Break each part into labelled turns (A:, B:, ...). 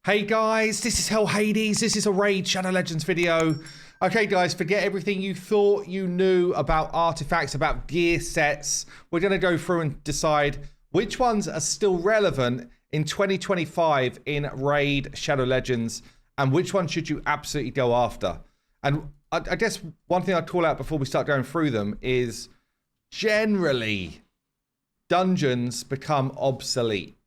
A: Hey guys, this is Hell Hades. This is a Raid Shadow Legends video. Okay guys, forget everything you thought you knew about artifacts, about gear sets. We're going to go through and decide which ones are still relevant in 2025 in Raid Shadow Legends and which one should you absolutely go after. And I guess one thing I'd call out before we start going through them is generally dungeons become obsolete.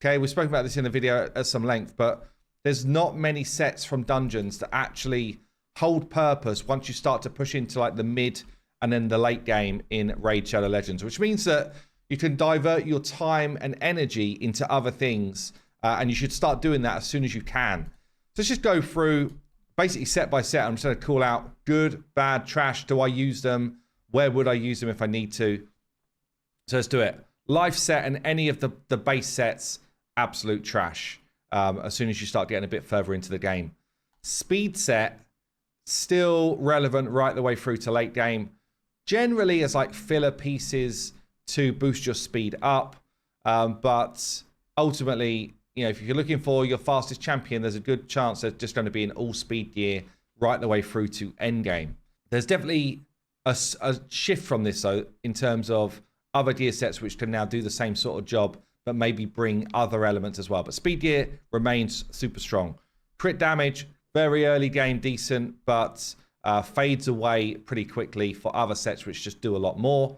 A: Okay, we've spoken about this in the video at some length, but there's not many sets from dungeons that actually hold purpose once you start to push into like the mid and then the late game in Raid Shadow Legends, which means that you can divert your time and energy into other things, and you should start doing that as soon as you can. So let's just go through basically set by set. I'm just going to call out good, bad, trash. Do I use them? Where would I use them if I need to? So let's do it. Life set and any of the base sets, absolute trash as soon as you start getting a bit further into the game. Speed set, still relevant right the way through to late game. Generally as like filler pieces to boost your speed up. But ultimately, you know, if you're looking for your fastest champion, there's a good chance they're just going to be in all speed gear right the way through to end game. There's definitely a shift from this though, in terms of other gear sets which can now do the same sort of job, but maybe bring other elements as well. But speed gear remains super strong. Crit damage, very early game, decent, but fades away pretty quickly for other sets which just do a lot more.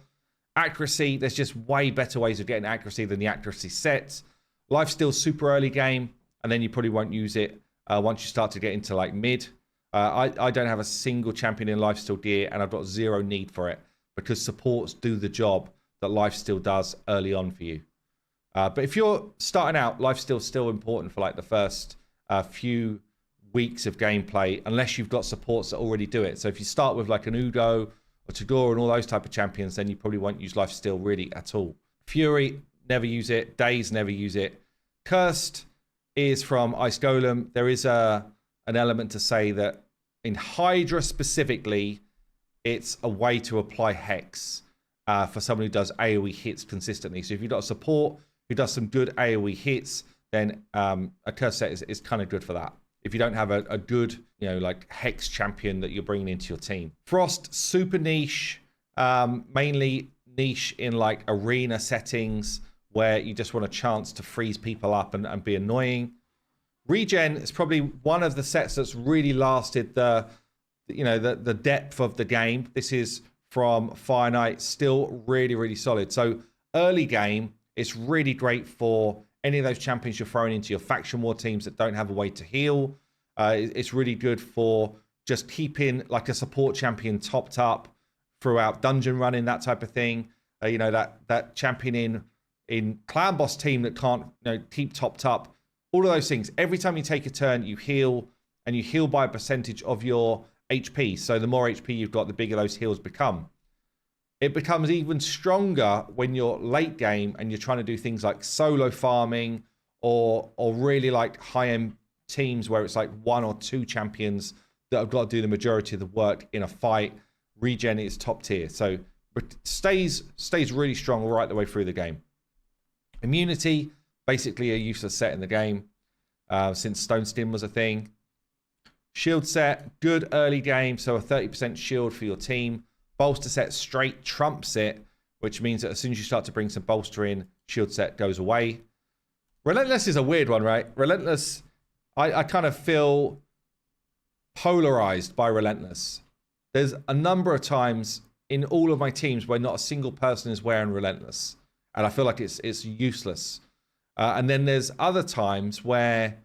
A: Accuracy, there's just way better ways of getting accuracy than the accuracy sets. Lifesteal, super early game, and then you probably won't use it once you start to get into like mid. I don't have a single champion in lifesteal gear, and I've got zero need for it because supports do the job that lifesteal does early on for you. But if you're starting out, lifesteal's still important for like the first few weeks of gameplay, unless you've got supports that already do it. So if you start with like an Ugo or Tagore and all those type of champions, then you probably won't use lifesteal really at all. Fury, never use it. Daze, never use it. Cursed is from Ice Golem. There is an element to say that in Hydra specifically, it's a way to apply Hex for someone who does AoE hits consistently. So if you've got a support who does some good AoE hits, then a curse set is kind of good for that. If you don't have a good, you know, like Hex champion that you're bringing into your team. Frost, super niche, mainly niche in like arena settings where you just want a chance to freeze people up and be annoying. Regen is probably one of the sets that's really lasted the depth of the game. This is from Fire Knight, still really, really solid. So early game, it's really great for any of those champions you're throwing into your faction war teams that don't have a way to heal. It's really good for just keeping like a support champion topped up throughout dungeon running, that type of thing. That champion in clan boss team that can't keep topped up. All of those things. Every time you take a turn, you heal, and you heal by a percentage of your HP. So the more HP you've got, the bigger those heals become. It becomes even stronger when you're late game and you're trying to do things like solo farming or really like high-end teams where it's like one or two champions that have got to do the majority of the work in a fight. Regen is top tier. So it stays really strong right the way through the game. Immunity, basically a useless set in the game since Stone Stim was a thing. Shield set, good early game, so a 30% shield for your team. Bolster set straight trumps it, which means that as soon as you start to bring some bolster in, shield set goes away. Relentless is a weird one, right? Relentless, I kind of feel polarized by Relentless. There's a number of times in all of my teams where not a single person is wearing Relentless, and I feel like it's useless. And then there's other times where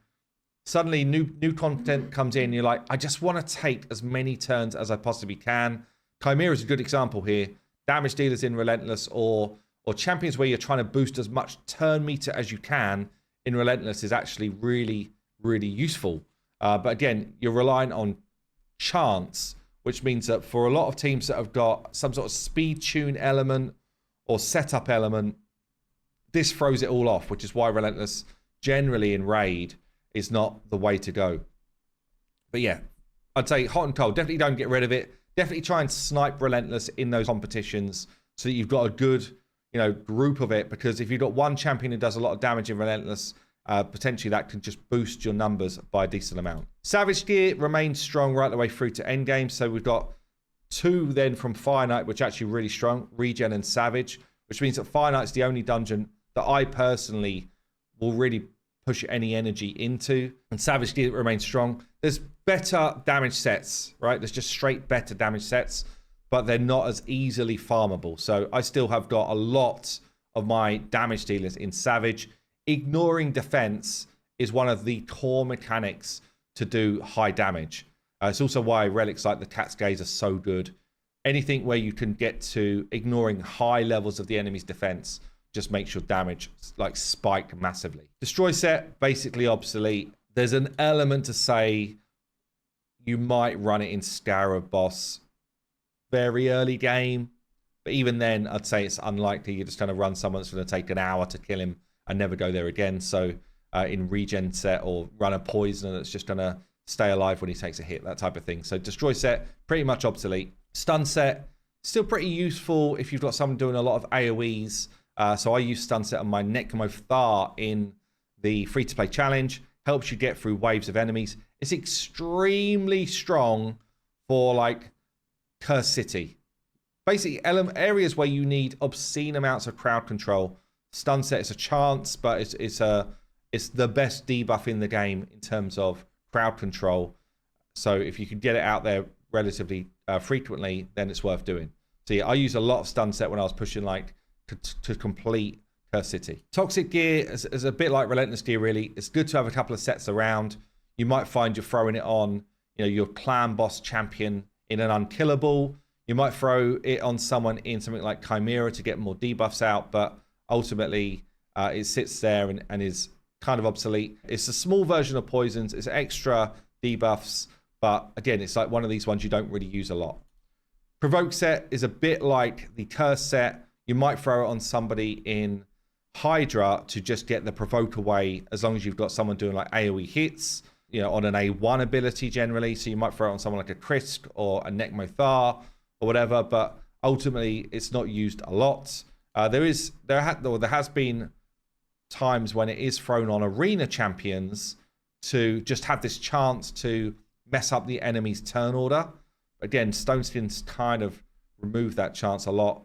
A: suddenly new content comes in, you're like, I just want to take as many turns as I possibly can. Chimera is a good example here. Damage dealers in Relentless or champions where you're trying to boost as much turn meter as you can in Relentless is actually really, really useful. But again, you're relying on chance, which means that for a lot of teams that have got some sort of speed tune element or setup element, this throws it all off, which is why Relentless generally in Raid is not the way to go. But yeah, I'd say hot and cold. Definitely don't get rid of it. Definitely try and snipe Relentless in those competitions so that you've got a good, group of it. Because if you've got one champion who does a lot of damage in Relentless potentially that can just boost your numbers by a decent amount. Savage gear remains strong right the way through to endgame. So we've got 2 then from Fire Knight, which are actually really strong, Regen and Savage, which means that Fire Knight's the only dungeon that I personally will really push any energy into. And Savage gear remains strong. There's better damage sets, right? There's just straight better damage sets, but they're not as easily farmable. So I still have got a lot of my damage dealers in Savage. Ignoring defense is one of the core mechanics to do high damage. It's also why relics like the Cat's Gaze are so good. Anything where you can get to ignoring high levels of the enemy's defense just makes your damage like spike massively. Destroy set, basically obsolete. There's an element to say you might run it in Scarab Boss very early game, but even then I'd say it's unlikely. You're just going to run someone that's going to take an hour to kill him and never go there again. So in Regen set, or run a Poisoner that's just going to stay alive when he takes a hit, that type of thing. So Destroy set, pretty much obsolete. Stun set, still pretty useful if you've got someone doing a lot of AoEs. So I use Stun set on my Necromothar in the free-to-play challenge. Helps you get through waves of enemies. It's extremely strong for like Curse City. Basically, areas where you need obscene amounts of crowd control. Stun set is a chance, but it's the best debuff in the game in terms of crowd control. So if you can get it out there relatively frequently, then it's worth doing. So yeah, I use a lot of Stun set when I was pushing like to complete Curse City. Toxic gear is a bit like Relentless gear, really. It's good to have a couple of sets around. You might find you're throwing it on, your clan boss champion in an unkillable. You might throw it on someone in something like Chimera to get more debuffs out, but ultimately it sits there and is kind of obsolete. It's a small version of poisons. It's extra debuffs, but again, it's like one of these ones you don't really use a lot. Provoke set is a bit like the Curse set. You might throw it on somebody in Hydra to just get the provoke away, as long as you've got someone doing like AoE hits, on an A1 ability generally. So you might throw it on someone like a Krisk or a Necromothar or whatever, but ultimately it's not used a lot. There has been times when it is thrown on arena champions to just have this chance to mess up the enemy's turn order. Again, Stoneskin's kind of removed that chance a lot,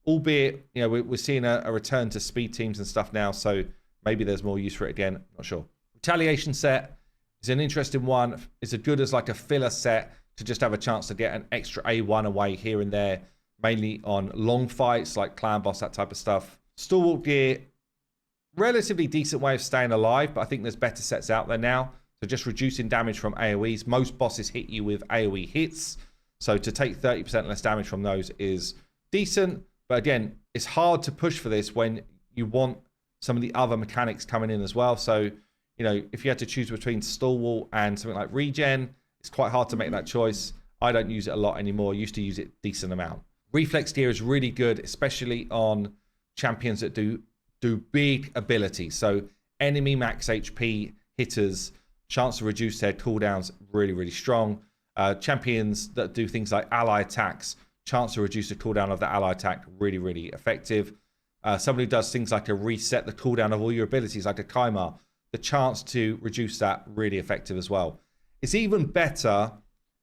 A: albeit we're seeing a return to speed teams and stuff now, so maybe there's more use for it again. Not sure. Retaliation set is an interesting one. It's as good as like a filler set to just have a chance to get an extra A1 away here and there, mainly on long fights like clan boss, that type of stuff. Stalwart gear, relatively decent way of staying alive, but I think there's better sets out there now. So just reducing damage from AoEs. Most bosses hit you with AoE hits, so to take 30% less damage from those is decent. But again, it's hard to push for this when you want some of the other mechanics coming in as well. So, if you had to choose between Stalwart and something like Regen, it's quite hard to make that choice. I don't use it a lot anymore. I used to use it a decent amount. Reflex gear is really good, especially on champions that do big abilities. So enemy max HP hitters, chance to reduce their cooldowns, really, really strong. Champions that do things like ally attacks, chance to reduce the cooldown of the ally attack, really, really effective. Somebody who does things like a reset the cooldown of all your abilities, like a Chimera, the chance to reduce that, really effective as well. It's even better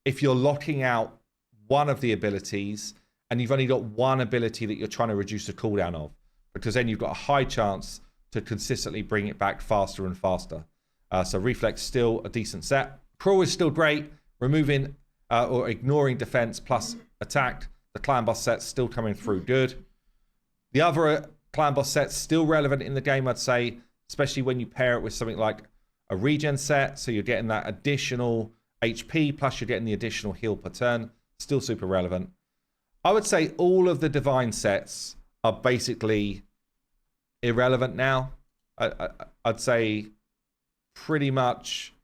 A: if you're locking out one of the abilities and you've only got one ability that you're trying to reduce the cooldown of, because then you've got a high chance to consistently bring it back faster and faster. So Reflex still a decent set. Crawl is still great, removing or ignoring defense plus attack. The clan boss set's still coming through good. The other clan boss set's still relevant in the game, I'd say, especially when you pair it with something like a regen set. So you're getting that additional HP, plus you're getting the additional heal per turn. Still super relevant. I would say all of the divine sets are basically irrelevant now. I'd say pretty much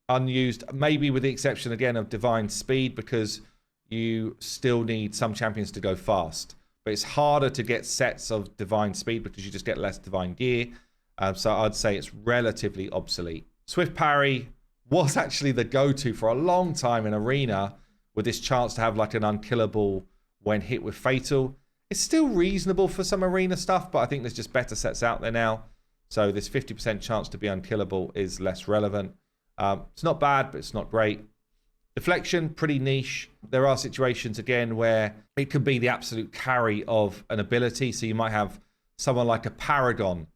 A: unused, maybe with the exception again of divine speed, because you still need some champions to go fast, but it's harder to get sets of divine speed because you just get less divine gear. So I'd say it's relatively obsolete. Swift parry was actually the go-to for a long time in arena, with this chance to have like an unkillable when hit with fatal. It's still reasonable for some arena stuff, but I think there's just better sets out there now. So this 50% chance to be unkillable is less relevant. It's not bad, but it's not great. Deflection, pretty niche. There are situations, again, where it could be the absolute carry of an ability. So you might have someone like a Paragon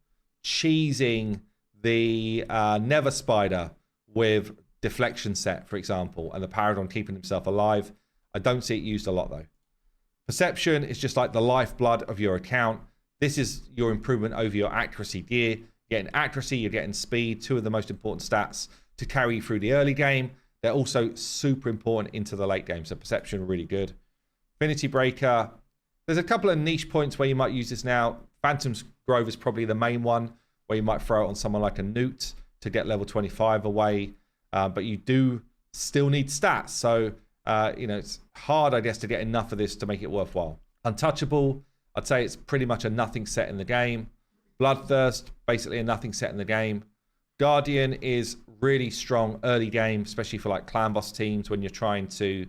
A: cheesing the Never Spider with deflection set, for example, and the Paragon keeping himself alive. I don't see it used a lot, though. Perception is just like the lifeblood of your account. This is your improvement over your accuracy gear. You're getting accuracy, you're getting speed, two of the most important stats to carry you through the early game. They're also super important into the late game. So perception, really good. Affinity Breaker. There's a couple of niche points where you might use this now. Phantom's Grove is probably the main one, where you might throw it on someone like a Newt to get level 25 away. But you do still need stats. So, it's hard, I guess, to get enough of this to make it worthwhile. Untouchable, I'd say it's pretty much a nothing set in the game. Bloodthirst, basically a nothing set in the game. Guardian is really strong early game, especially for like clan boss teams when you're trying to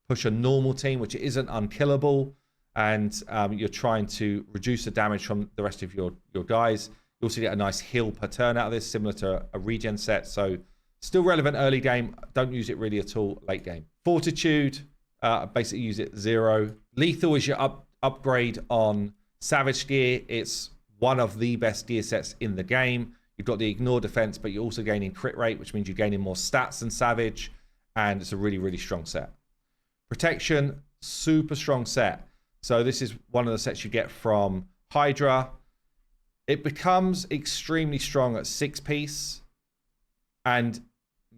A: push a normal team, which isn't unkillable, and you're trying to reduce the damage from the rest of your guys. You also get a nice heal per turn out of this, similar to a regen set. So still relevant early game. Don't use it really at all late game. Fortitude, basically use it 0. Lethal is your upgrade on Savage gear. It's one of the best gear sets in the game. You've got the ignore defense, but you're also gaining crit rate, which means you're gaining more stats than Savage, and it's a really, really strong set. Protection, super strong set. So this is one of the sets you get from Hydra. It becomes extremely strong at 6-piece and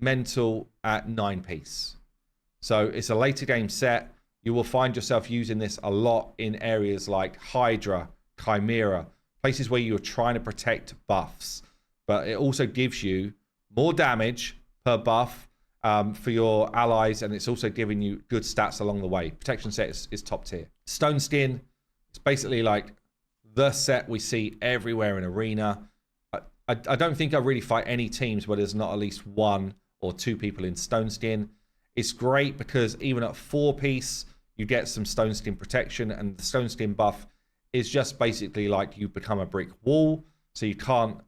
A: mental at 9-piece. So it's a later game set. You will find yourself using this a lot in areas like Hydra, Chimera, places where you're trying to protect buffs. But it also gives you more damage per buff for your allies, and it's also giving you good stats along the way. Protection set is top tier. Stone Skin, it's basically like the set we see everywhere in Arena. I don't think I really fight any teams where there's not at least 1 or 2 people in Stone Skin. It's great because even at 4-piece, you get some Stone Skin protection, and the Stone Skin buff is just basically like you become a brick wall, so you can't.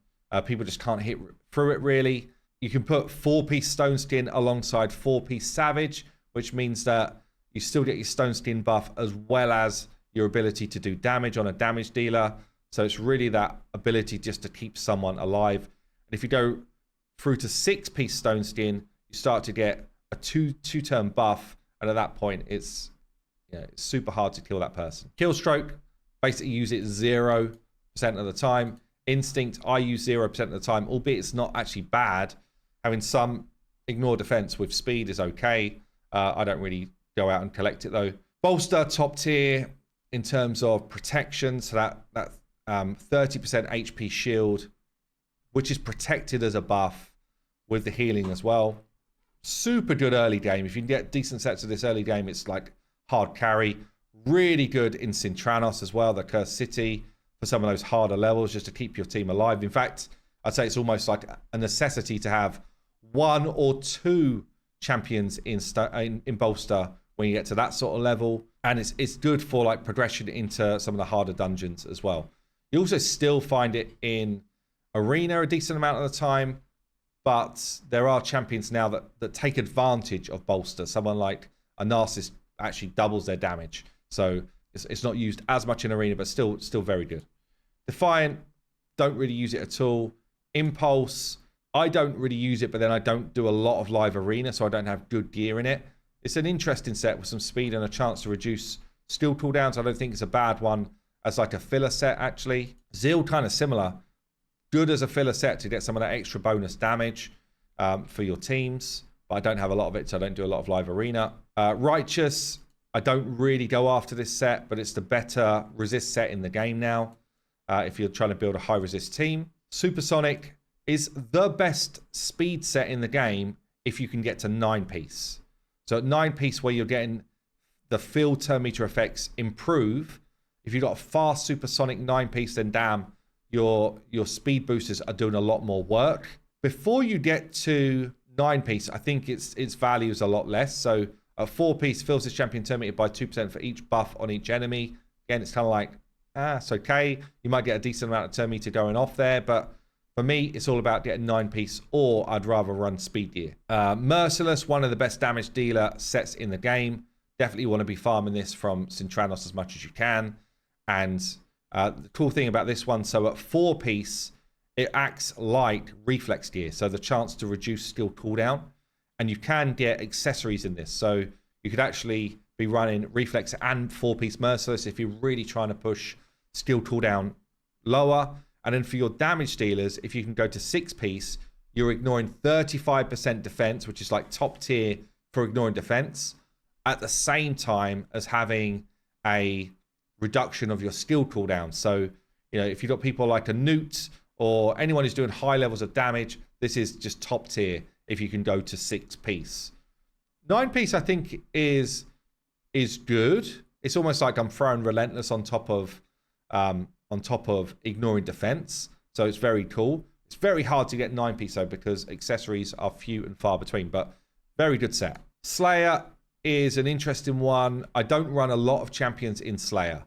A: People just can't hit through it, really. You can put 4-piece Stone Skin alongside 4-piece Savage, which means that you still get your Stone Skin buff as well as your ability to do damage on a damage dealer. So it's really that ability just to keep someone alive. And if you go through to 6-piece Stone Skin, you start to get a two-turn buff. And at that point, it's super hard to kill that person. Kill Stroke, basically use it 0% of the time. Instinct, I use 0% of the time, albeit it's not actually bad. Having some ignore defense with speed is okay. I don't really go out and collect it though. Bolster, top tier in terms of protection. So that 30% HP shield, which is protected as a buff with the healing as well. Super good early game. If you can get decent sets of this early game, it's like hard carry. Really good in Sintranos as well, the Cursed City, for some of those harder levels, just to keep your team alive. In fact, I'd say it's almost like a necessity to have 1 or 2 champions in Bolster when you get to that sort of level. And it's good for like progression into some of the harder dungeons as well. You also still find it in Arena a decent amount of the time, but there are champions now that take advantage of Bolster. Someone like a Narcissus actually doubles their damage. So it's not used as much in Arena, but still very good. Defiant, don't really use it at all. Impulse, I don't really use it, but then I don't do a lot of live Arena, so I don't have good gear in it. It's an interesting set with some speed and a chance to reduce skill cooldowns. I don't think it's a bad one as like a filler set, actually. Zeal, kind of similar. Good as a filler set to get some of that extra bonus damage for your teams, but I don't have a lot of it, so I don't do a lot of live Arena. Righteous, I don't really go after this set, but it's the better resist set in the game now if you're trying to build a high resist team. Supersonic is the best speed set in the game if you can get to 9-piece. So at 9-piece, where you're getting the field turn meter effects improve, if you've got a fast supersonic 9-piece, then damn, your speed boosters are doing a lot more work. Before you get to 9-piece, I think its value is a lot less. So a 4-piece fills this champion turn meter by 2% for each buff on each enemy. Again, it's kind of like, it's okay. You might get a decent amount of turn meter going off there, but For me, it's all about getting 9-piece, or I'd rather run speed gear. Merciless, one of the best damage dealer sets in the game. Definitely want to be farming this from Cintranos as much as you can. And the cool thing about this one, so at 4-piece, it acts like reflex gear. So the chance to reduce skill cooldown. And you can get accessories in this. So you could actually be running reflex and 4-piece merciless if you're really trying to push skill cooldown lower. And then for your damage dealers, if you can go to 6-piece, you're ignoring 35% defense, which is like top tier for ignoring defense, at the same time as having a reduction of your skill cooldown. So, you know, if you've got people like a Newt or anyone who's doing high levels of damage, this is just top tier if you can go to 6-piece. 9-piece, I think, is good. It's almost like I'm throwing Relentless on top of ignoring defense. So it's very cool. It's very hard to get 9-piece though, because accessories are few and far between, but very good set. Slayer is an interesting one. I don't run a lot of champions in Slayer.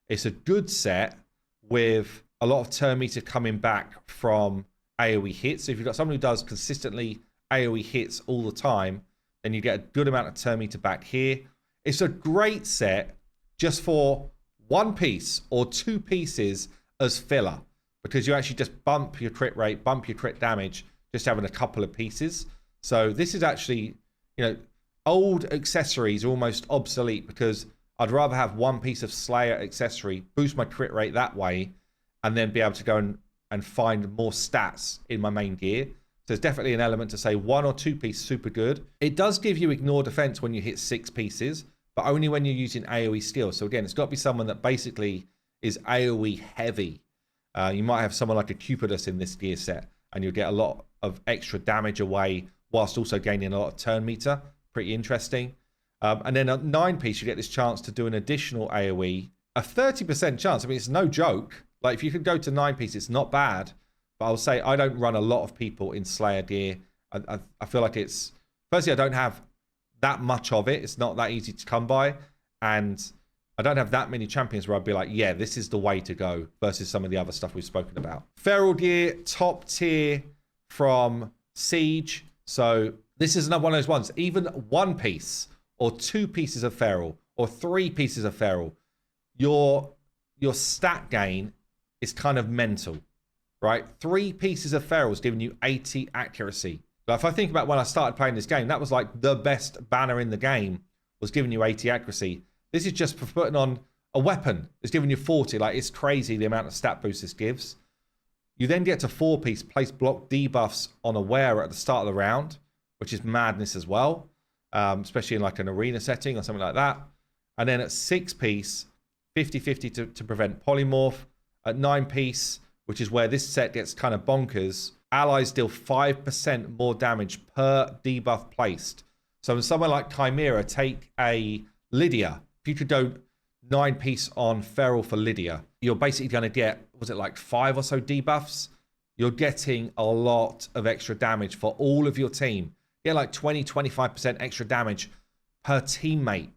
A: It's a good set with a lot of turn meter coming back from AoE hits. So if you've got someone who does consistently AoE hits all the time, then you get a good amount of turn meter back here. It's a great set just for 1-piece or 2 pieces as filler, because you actually just bump your crit rate, bump your crit damage, just having a couple of pieces. So this is actually, you know, old accessories are almost obsolete, because I'd rather have 1 piece of Slayer accessory, boost my crit rate that way, and then be able to go and find more stats in my main gear. So there's definitely an element to say 1 or 2 piece super good. It does give you ignore defense when you hit 6 pieces, but only when you're using AoE skill. So again, it's got to be someone that basically is AoE heavy. You might have someone like a Cupidus in this gear set, and you'll get a lot of extra damage away whilst also gaining a lot of turn meter. Pretty interesting. And then at 9-piece, you get this chance to do an additional AoE. A 30% chance. I mean, it's no joke. Like, if you could go to 9-piece, it's not bad. But I'll say I don't run a lot of people in Slayer gear. I feel like it's... Firstly, I don't have that much of it. It's not that easy to come by. And I don't have that many champions where I'd be like, yeah, this is the way to go, versus some of the other stuff we've spoken about. Feral gear, top tier from Siege. So this is another one of those ones. Even 1 piece or 2 pieces of feral or 3 pieces of feral, your stat gain is kind of mental, right? 3 pieces of feral is giving you 80 accuracy. Like, if I think about when I started playing this game, that was like the best banner in the game, was giving you 80 accuracy. This is just for putting on a weapon. It's giving you 40. Like, it's crazy the amount of stat boost this gives. You then get to 4-piece, place block debuffs on a wearer at the start of the round, which is madness as well, especially in like an arena setting or something like that. And then at 6-piece, 50-50 to prevent polymorph. At 9-piece, which is where this set gets kind of bonkers, allies deal 5% more damage per debuff placed. So when someone like Chimera take a Lydia, if you could go 9-piece on Feral for Lydia, you're basically going to get, was it like 5 or so debuffs? You're getting a lot of extra damage for all of your team. You get like 20-25% extra damage per teammate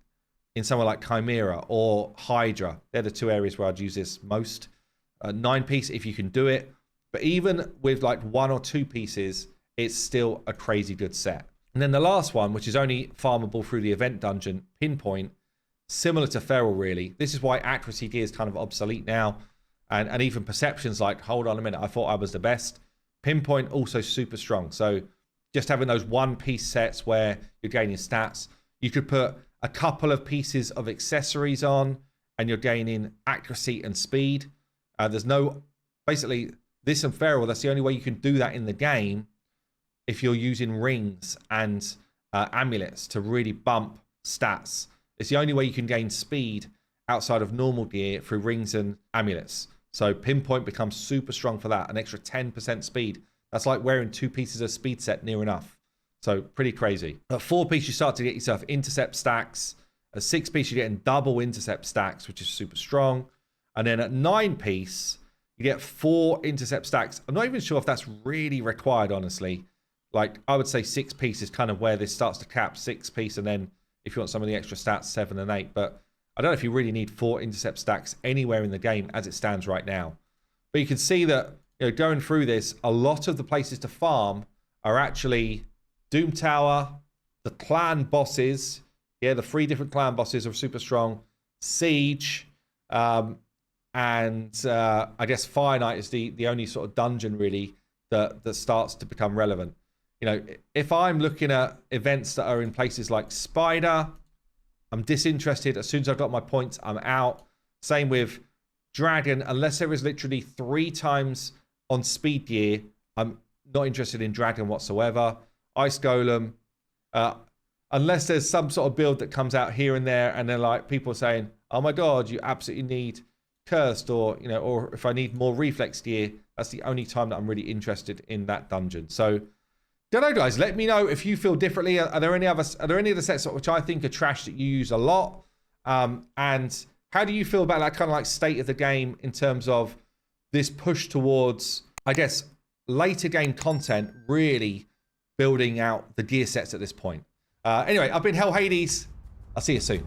A: in someone like Chimera or Hydra. They're the 2 areas where I'd use this most. 9-piece, if you can do it. But even with like 1 or 2 pieces, it's still a crazy good set. And then the last one, which is only farmable through the event dungeon, Pinpoint, similar to Feral really. This is why accuracy gear is kind of obsolete now. And even perception's like, hold on a minute, I thought I was the best. Pinpoint also super strong. So just having those 1-piece sets where you're gaining stats, you could put a couple of pieces of accessories on and you're gaining accuracy and speed. There's no, basically, this and Feral, that's the only way you can do that in the game if you're using rings and amulets to really bump stats. It's the only way you can gain speed outside of normal gear through rings and amulets. So Pinpoint becomes super strong for that, an extra 10% speed. That's like wearing 2 pieces of speed set near enough. So pretty crazy. At 4-piece, you start to get yourself intercept stacks. At 6-piece, you're getting double intercept stacks, which is super strong. And then at 9-piece, you get 4 intercept stacks. I'm not even sure if that's really required, honestly. Like, I would say 6-piece is kind of where this starts to cap. 6-piece, and then if you want some of the extra stats, 7 and 8. But I don't know if you really need 4 intercept stacks anywhere in the game as it stands right now. But you can see that going through this, a lot of the places to farm are actually Doom Tower, the clan bosses. Yeah, the 3 different clan bosses are super strong. Siege, and I guess Fire Knight is the only sort of dungeon really that starts to become relevant. If I'm looking at events that are in places like Spider, I'm disinterested. As soon as I've got my points, I'm out. Same with Dragon, unless there is literally 3 times on speed gear, I'm not interested in Dragon whatsoever. Ice Golem, unless there's some sort of build that comes out here and there, and then like people saying, "Oh my god, you absolutely need Cursed," or or if I need more reflex gear, that's the only time that I'm really interested in that dungeon. So, don't know, guys. Let me know if you feel differently. Are there any other sets which I think are trash that you use a lot? And how do you feel about that kind of like state of the game in terms of this push towards, I guess, later game content really building out the gear sets at this point? Anyway, I've been Hell Hades. I'll see you soon.